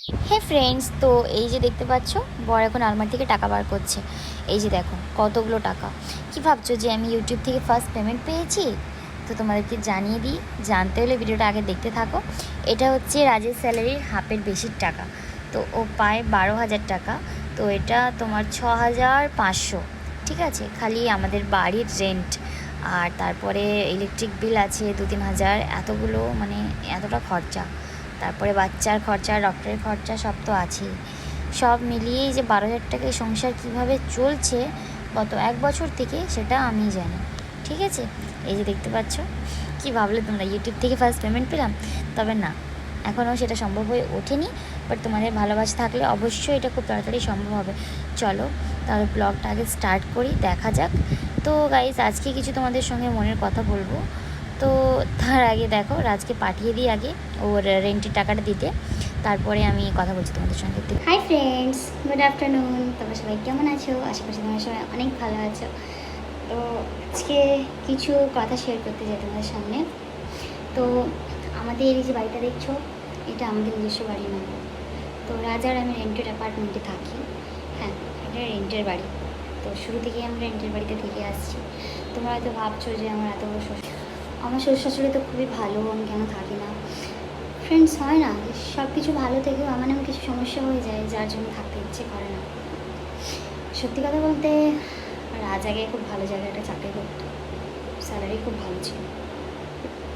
হে friends, তো এই যে দেখতে পাচ্ছ, বর এখন আলমারি থেকে টাকা বার করছে। এই যে দেখো কতগুলো টাকা। কি ভাবছো যে আমি ইউটিউব থেকে ফার্স্ট পেমেন্ট পেয়েছি? তো তোমাদেরকে জানিয়ে দিই, জানতে হলে ভিডিওটা আগে দেখতে থাকো। এটা হচ্ছে রাজের স্যালারির হাফের বেশির টাকা। তো ও পায় 12,000 টাকা। তো এটা তোমার 6,500। ঠিক আছে, খালি আমাদের বাড়ির রেন্ট আর তারপরে ইলেকট্রিক বিল আছে 2-3 হাজার, এতগুলো মানে এতটা খরচা। তারপরে বাচ্চার খরচা, ডক্টরের খরচা সব তো আছেই। সব মিলিয়েই যে 12,000 টাকায় সংসার কীভাবে চলছে গত 1 বছর থেকে, সেটা আমি জানি। ঠিক আছে, এই যে দেখতে পাচ্ছ। কি ভাবলে তোমরা ইউটিউব থেকে ফার্স্ট পেমেন্ট পেলাম? তবে না, এখনও সেটা সম্ভব হয়ে ওঠেনি। বাট তোমাদের ভালোবাসা থাকলে অবশ্যই এটা খুব তাড়াতাড়ি সম্ভব হবে। চলো তাহলে ব্লগটা আগে স্টার্ট করি, দেখা যাক। তো গাইজ, আজকে কিছু তোমাদের সঙ্গে মনের কথা বলবো। তো তার আগে দেখো, রাজকে পাঠিয়ে দিই আগে ওর রেন্টের টাকাটা দিতে, তারপরে আমি কথা বলছি তোমাদের সঙ্গে। Hi friends, good afternoon. তোমরা সবাই কেমন আছো? আশেপাশে তোমরা সবাই অনেক ভালো আছো। তো আজকে কিছু কথা শেয়ার করতে চাই তোমাদের সামনে। তো আমাদের এই যে বাড়িটা দেখছো, এটা আমাদের নিজস্ব বাড়ি নয়। তো রাজার আমি রেন্টেড অ্যাপার্টমেন্টে থাকি। হ্যাঁ, এটা রেন্টের বাড়ি। তো শুরু থেকেই আমরা রেন্টের বাড়িতে থেকে আসছি। তোমরা হয়তো ভাবছো যে আমার এত বড় শ্বশুর, আমার শ্বশুর শাশুড়ি তো খুবই ভালো, আমি কেন থাকি না। ফ্রেন্ডস, হয় না যে সব কিছু ভালো থেকেও আমার এমন কিছু সমস্যা হয়ে যায় যার জন্য থাকতে ইচ্ছে করে না। সত্যি কথা বলতে, রাজ আগে খুব ভালো জায়গায় একটা চাকরি করতো, স্যালারি খুব ভালো ছিল।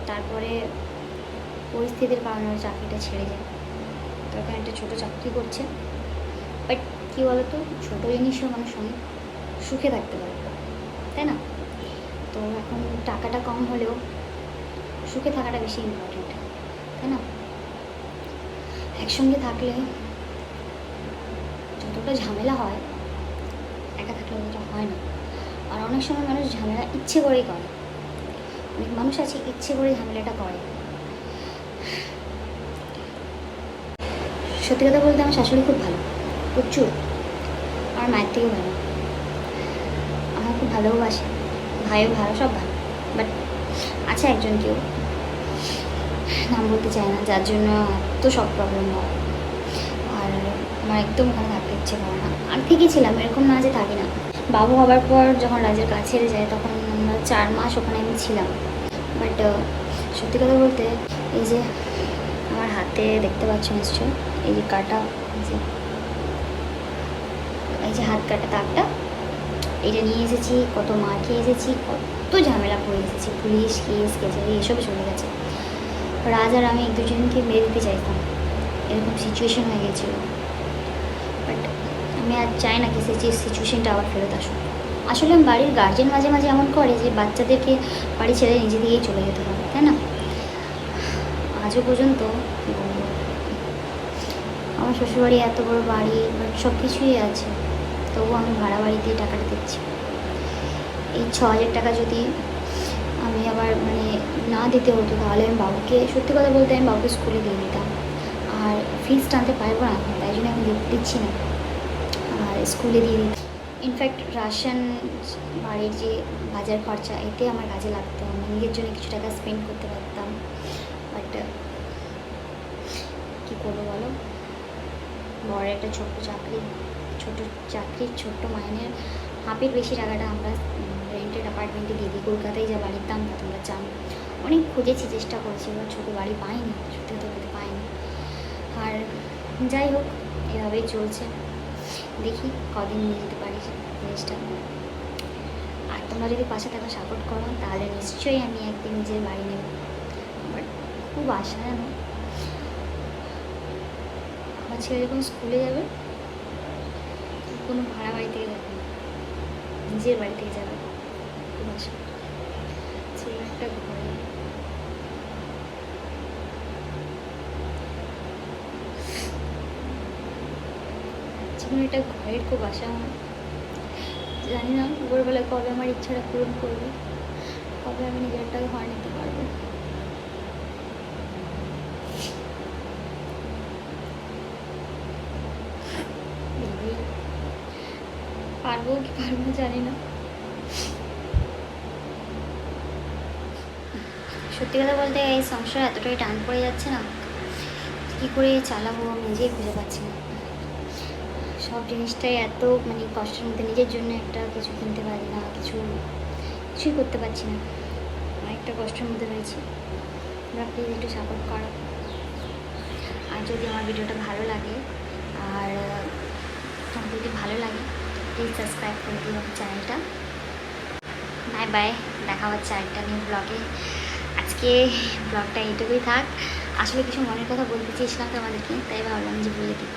তারপরে পরিস্থিতির কারণে ওই চাকরিটা ছেড়ে যায়। তো এখন একটা ছোটো চাকরি করছে। বাট কী বলতো, ছোটো জিনিসও মানুষ অনেক সুখে থাকতে পারে, তাই না? তো এখন টাকাটা কম হলেও সুখে থাকাটা বেশি ইম্পর্টেন্ট, তাই না? একসঙ্গে থাকলে যতটা ঝামেলা হয়, একা থাকলে অতটা হয় না। আর অনেক সময় মানুষ ঝামেলা ইচ্ছে করেই করে। অনেক মানুষ আছে ইচ্ছে করে ঝামেলাটা করে। সত্যি কথা বলতে, আমার শাশুড়ি খুব ভালো, প্রচুর। আমার মায়ের থেকেও ভালো। আমার খুব ভালোবাসে, ভাইও ভালো, সব ভালো। বাট আছে একজন কেউ, নাম বলতে চায় না, যার জন্য এত সব প্রবলেম হয়। আর আমার একদম ওখানে থাকতে ইচ্ছে করে না। আমি থেকেই ছিলাম, এরকম না যে থাকি না। বাবু হবার পর যখন রাজের কাজ ছেড়ে যায়, তখন আমরা 4 মাস ওখানে আমি ছিলাম। বাট সত্যি কথা বলতে, এই যে আমার হাতে দেখতে পাচ্ছ নিশ্চয়, এই যে কাটা, এই যে হাত কাটা দাগটা, এটা নিয়ে এসেছি, কত মার খেয়ে এসেছি, কত ঝামেলা করে এসেছি, পুলিশ কেস কেচারি এসব চলে গেছে। রাজ আর আমি দুজনকে মেরে দিতে চাইতাম, এরকম সিচুয়েশন হয়ে গেছিলো। বাট আমি আর চাই না কি সেই সিচুয়েশনটা আবার ফেরত আসুক। আসলে বাড়ির গার্জেন মাঝে মাঝে এমন করে যে বাচ্চাদেরকে বাড়ি ছেড়ে নিজে দিয়েই চলে যেতে হবে, তাই না? আজও পর্যন্ত কী বলবো, আমার শ্বশুরবাড়ি এত বড় বাড়ি, বাট সব কিছুই আছে, তবুও আমি ভাড়া বাড়িতেই টাকাটা দিচ্ছি। এই 6,000 টাকা যদি আমি আবার মানে না দিতে হতো, তাহলে আমি বাবুকে, সত্যি কথা বলতে, আমি বাবুকে স্কুলে দিয়ে দিতাম। আর ফিস টানতে পারবো না এখন, তাই জন্য আমি দিচ্ছি না, আর স্কুলে দিয়ে দিই। ইনফ্যাক্ট রাশন, বাড়ির যে বাজার খরচা, এতে আমার কাজে লাগতো, আমি নিজের জন্য কিছু টাকা স্পেন্ড করতে পারতাম। বাট কী করবো বলো, বড় একটা ছোট্ট চাকরি, ছোট্ট মাইনের হাফের বেশি টাকাটা আমরা রেন্টেড অ্যাপার্টমেন্টে দিয়ে দিই। কলকাতায় যা বাড়ির দাম তা তোমরা জানো। অনেক খুঁজেছি, চেষ্টা করেছি, এবার ছোটো বাড়ি পাইনি, সত্যি কথা বলতে পাইনি। আর যাই হোক, এভাবেই চলছে। দেখি কদিন নিয়ে যেতে পারি জিনিসটা। আর তোমরা যদি পাশে থাকা সাপোর্ট করো, তাহলে নিশ্চয়ই আমি একদিন নিজের বাড়ি নেব। বাট খুব আশা, জানো, আমার ছেলে যখন স্কুলে যাবে, কোনো ভাড়া বাড়ি থেকে যাবে না, নিজের বাড়ি থেকে যাবে। খুব আশা, ছেলে একটা ঘরে, যেমন একটা ঘরের খুব আশা আমার। জানি না ভোরবেলা কবে আমার ইচ্ছাটা পূরণ করবে, কবে আমি নিজের একটা ঘর নিতে পারবো। পারবো কি পারবো না জানি না। সত্যি কথা বলতে, এই সংসার এতটাই টান পড়ে যাচ্ছে না, কী করে চালাবো আমি নিজেই খুঁজে পাচ্ছি না। সব জিনিসটাই এত মানে কষ্টের মধ্যে, নিজের জন্য একটা কিছু কিনতে পারি না, কিছুই করতে পারছি না, অনেকটা কষ্টের মধ্যে রয়েছি। তোমরা প্লিজ একটু সাপোর্ট করো। আর যদি আমার ভিডিওটা ভালো লাগে, আর তোমাদের যদি ভালো লাগে প্লিজ সাবস্ক্রাইব করে দিও আমার চ্যানেলটা। বাই বাই, দেখা হচ্ছে আরেকটা নিউ ব্লগে। আজকে ব্লগটা এইটুকুই থাক। আসলে কিছু মনের কথা বলতে চেয়েছিলাম তোমাদেরকে, তাই ভাবলাম যে বলে দিই।